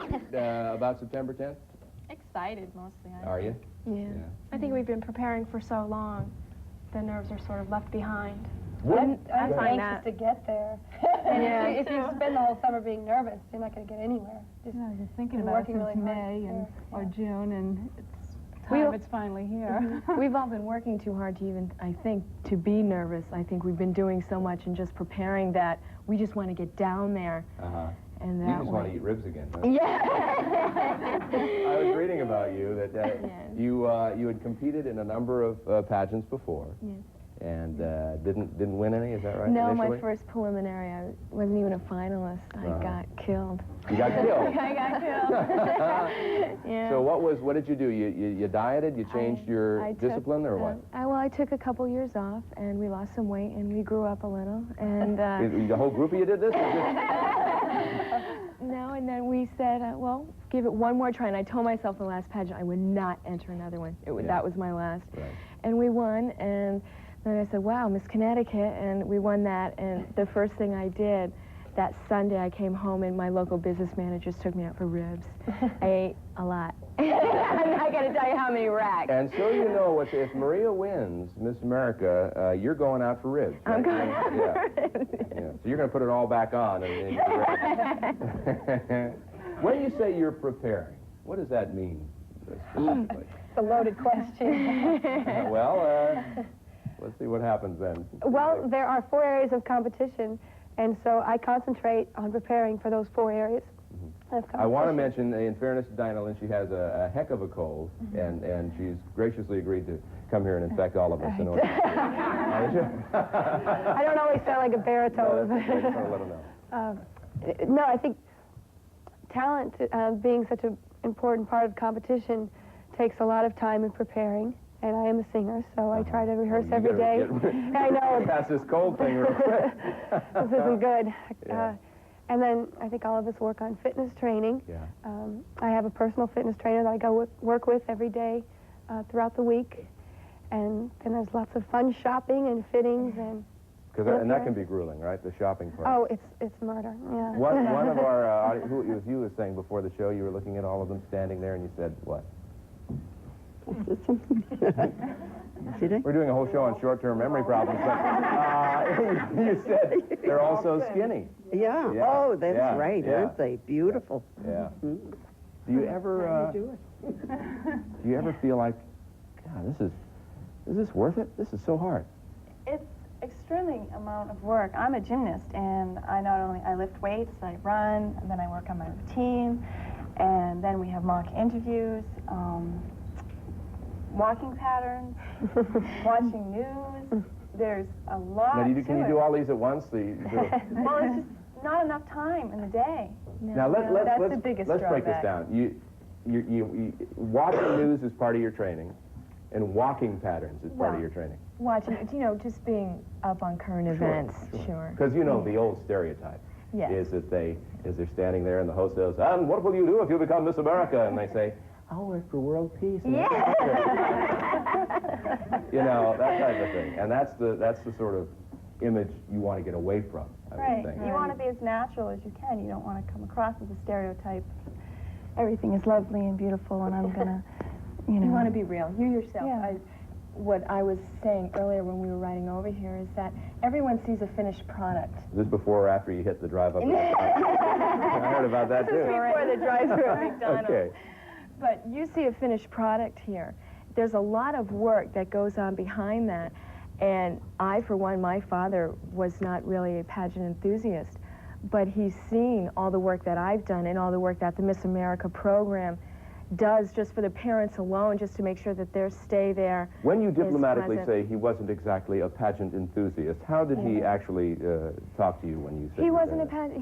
about September 10th? Excited, mostly. Are you? Yeah. I think we've been preparing for so long. The nerves are sort of left behind. I'm find anxious that. to get there. And if you spend the whole summer being nervous, you're not going to get anywhere. Just You're thinking about it since May or June, and it's finally here. We've all been working too hard to even, I think, to be nervous. I think we've been doing so much and just preparing that we just want to get down there. And that You just want to eat ribs again, huh? Yeah. I was reading about you that you had competed in a number of pageants before. Yes. And didn't win any, is that right? No, initially? my first preliminary, I wasn't even a finalist. I got killed. You got killed? I got killed. Yeah. So what did you do? You dieted? You changed your discipline, or what? Well, I took a couple years off, and we lost some weight, and we grew up a little, and... The whole group of you did this? Or No, and then we said, well, give it one more try, and I told myself the last pageant I would not enter another one. That was my last. Right. And we won, and then I said, wow, Miss Connecticut, and we won that, and the first thing I did, that Sunday I came home and my local business managers took me out for ribs. I ate a lot. I'm not going to tell you how many racks. And so you know, if Maria wins Miss America, you're going out for ribs. Right? I'm going out for ribs. Yeah. So you're going to put it all back on. And when you say you're preparing, what does that mean specifically? It's a loaded question. Well, let's see what happens then. Well, there are 4 areas of competition, and so I concentrate on preparing for those 4 areas of competition. I want to mention, in fairness to Dinah Lynn, she has a heck of a cold, and she's graciously agreed to come here and infect all of us. In order I don't always sound like a baritone. No, I just want to let her know. No, I think talent, being such an important part of competition, takes a lot of time in preparing. And I am a singer, so I try to rehearse every day. I know. Pass this cold thing real quick. This isn't good. Yeah. And then I think all of us work on fitness training. Yeah. I have a personal fitness trainer that I go work with every day throughout the week. And then there's lots of fun shopping and fittings and... And that can be grueling, right? The shopping part. Oh, it's murder, yeah. One of our, who it was you was saying before the show, you were looking at all of them standing there and you said, what? We're doing a whole show on short-term memory problems, but you said they're all so skinny. Yeah. Oh, that's right, aren't they? Beautiful. Yeah. Do you ever do you ever feel like, God, is this worth it? This is so hard. It's extremely amount of work. I'm a gymnast, and I lift weights, I run, and then I work on my routine, and then we have mock interviews. Walking patterns, watching news. There's a lot. Now, can you do all these at once? Well, it's just not enough time in the day. Now That's the biggest let's break this drawback. down. You watching news is part of your training, and walking patterns is part of your training. Watching, just being up on current events, sure. Because you know the old stereotype is that they're standing there and the host says, "And what will you do if you become Miss America?" And they say, "I'll work for world peace." Yeah. You know, that type of thing. And that's the sort of image you want to get away from, I would think. You want to be as natural as you can. You don't want to come across as a stereotype. Everything is lovely and beautiful, and I'm gonna, You want to be real. You yourself. Yeah. What I was saying earlier when we were riding over here is that everyone sees a finished product. Is this before or after you hit the drive up? I heard about that, too. This is before the drive-thru at McDonald's. Okay. But you see a finished product here. There's a lot of work that goes on behind that. And I, for one, my father was not really a pageant enthusiast, but he's seen all the work that I've done and all the work that the Miss America program does just for the parents alone, just to make sure that they stay there. When you diplomatically say he wasn't exactly a pageant enthusiast, how did he actually talk to you when you said he wasn't a pageant,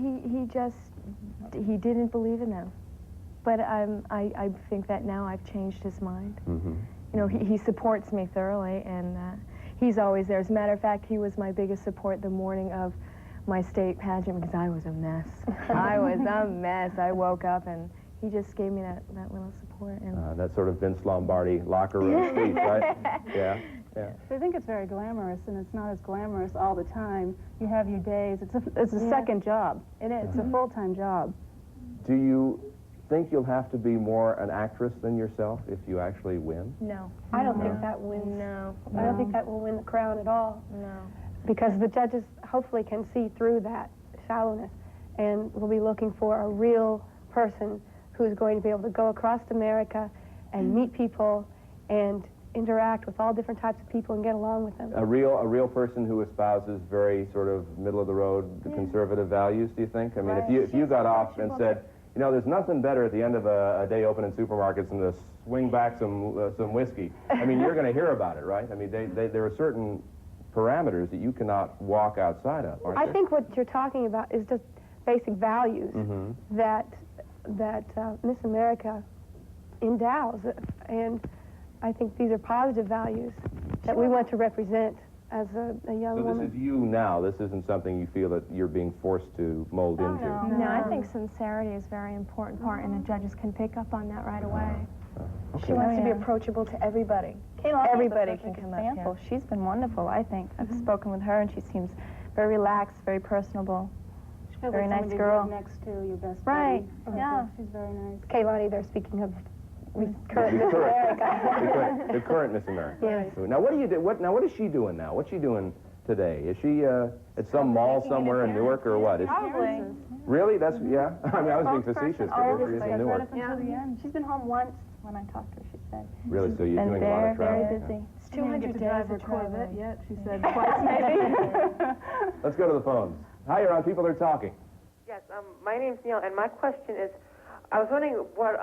he didn't believe in them. But I think that now I've changed his mind. You know, he supports me thoroughly, and he's always there. As a matter of fact, he was my biggest support the morning of my state pageant because I was a mess. I was a mess. I woke up and he just gave me that little support. And that sort of Vince Lombardi locker room speech, right? Yeah. I think it's very glamorous, and it's not as glamorous all the time. You have your days. It's a second job. It is. It's a full-time job. Do you think you'll have to be more an actress than yourself if you actually win? No. I don't think that wins. No. I don't think that will win the crown at all. No. Because the judges hopefully can see through that shallowness and will be looking for a real person who's going to be able to go across America and meet people and interact with all different types of people and get along with them. A real person who espouses very sort of middle-of-the-road conservative values, do you think? I mean, if you got off and said, you know, there's nothing better at the end of a day open in supermarkets than to swing back some whiskey. I mean, you're going to hear about it, right? I mean, there are certain parameters that you cannot walk outside of, aren't there? I think what you're talking about is just basic values that Miss America endows, and I think these are positive values that we want to represent as a young woman. So this is you now. This isn't something you feel that you're being forced to mold into. No, I think sincerity is a very important part, and the judges can pick up on that right away. Okay. She wants to be approachable to everybody. Everybody can come up here. She's been wonderful, I think. I've spoken with her, and she seems very relaxed, very personable. Very nice girl. Next to your best Right, buddy. yeah. She's very nice. Kaylani, they're speaking of current Miss America. The current Miss America. Yes. Now, what do you do? What is she doing now? What's she doing today? Is she at some mall somewhere in Newark or what? Is Probably. really? That's yeah. I mean, I was being facetious. But she's in Newark. Until the end. She's been home once when I talked to her, she said. Really? So you're doing a lot of travel? Very busy. It's She didn't 200 get to days drive her of travel. Corvette yet. She said twice maybe. Let's go to the phones. Hi, you're on. People are talking. Yes, my name's Neil, and my question is, I was wondering what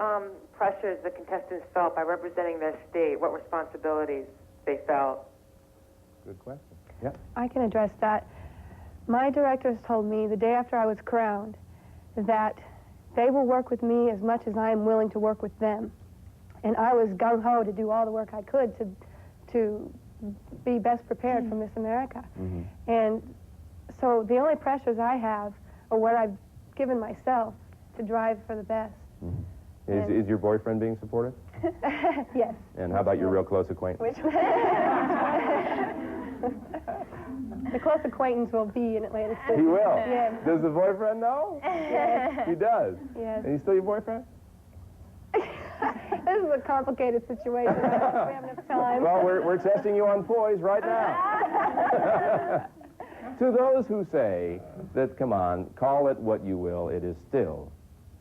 pressures the contestants felt by representing their state, what responsibilities they felt. Good question. Yeah. I can address that. My directors told me the day after I was crowned that they will work with me as much as I am willing to work with them. And I was gung-ho to do all the work I could to be best prepared for Miss America. And so the only pressures I have are what I've given myself to drive for the best. Is your boyfriend being supportive? Yes. And how about your real close acquaintance? The close acquaintance will be in Atlantic City. He will? Yes. Does the boyfriend know? Yes. He does? Yes. And he's still your boyfriend? This is a complicated situation. We have enough time. Well, we're testing you on poise right now. To those who say that, come on, call it what you will, it is still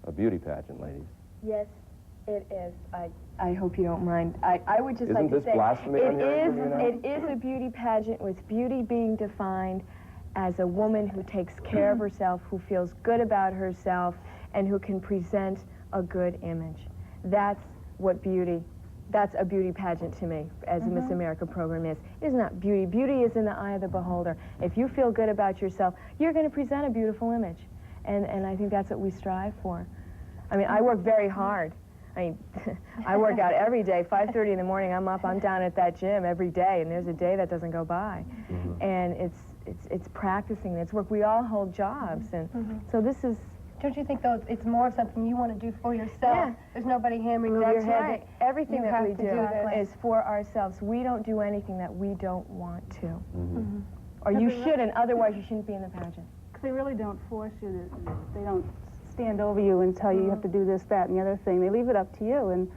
a beauty pageant, ladies. Yes, it is. I hope you don't mind. I would just Isn't like to this say blasphemy on your end, you know? it is a beauty pageant with beauty being defined as a woman who takes care of herself, who feels good about herself, and who can present a good image. That's what that's a beauty pageant to me, as a Miss America program is. It's not beauty. Beauty is in the eye of the beholder. If you feel good about yourself, you're going to present a beautiful image. And I think that's what we strive for. I mean, I work very hard. I mean, I work out every day, 5:30 in the morning, I'm up, I'm down at that gym every day, and there's a day that doesn't go by. And it's practicing, it's work. We all hold jobs, and so this is... Don't you think, though, it's more of something you want to do for yourself? Yeah. There's nobody hammering over your That's head. right. Everything that we do this. is for ourselves. We don't do anything that we don't want to. Or you shouldn't, otherwise you shouldn't be in the pageant. Because they really don't force you. They don't stand over you and tell you you have to do this, that, and the other thing. They leave it up to you. And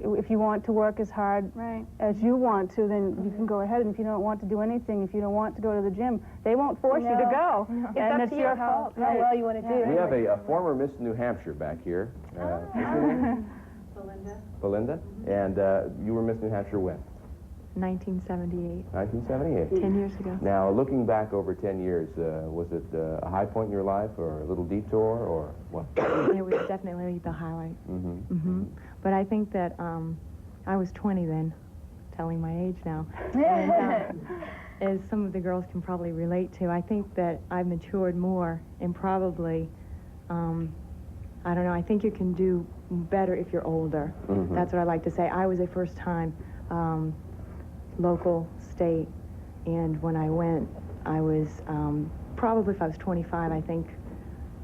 if you want to work as hard as you want to, then you can go ahead. And if you don't want to do anything, if you don't want to go to the gym, they won't force you to go. And it's your fault. How well you want to do. We have a former Miss New Hampshire back here. What's your name? Belinda. And you were Miss New Hampshire when? 1978. 1978. 10 years ago. Now, looking back over 10 years, was it a high point in your life or a little detour or what? It was definitely the highlight. But I think that I was 20 then, telling my age now. And, as some of the girls can probably relate to, I think that I've matured more and probably, I don't know, I think you can do better if you're older. That's what I like to say. I was a first-time local, state, and when I went, I was probably, if I was 25, I think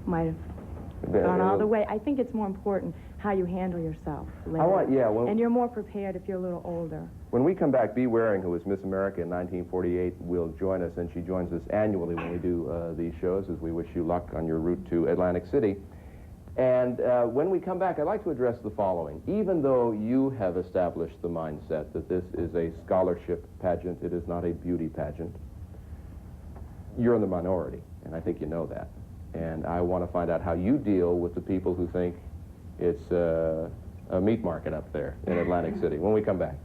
might have gone all the way. I think it's more important how you handle yourself later. And you're more prepared if you're a little older. When we come back, Bea Waring, who was Miss America in 1948, will join us, and she joins us annually when we do these shows, as we wish you luck on your route to Atlantic City. And when we come back, I'd like to address the following. Even though you have established the mindset that this is a scholarship pageant, it is not a beauty pageant, you're in the minority, and I think you know that. And I want to find out how you deal with the people who think it's a meat market up there in Atlantic City when we come back.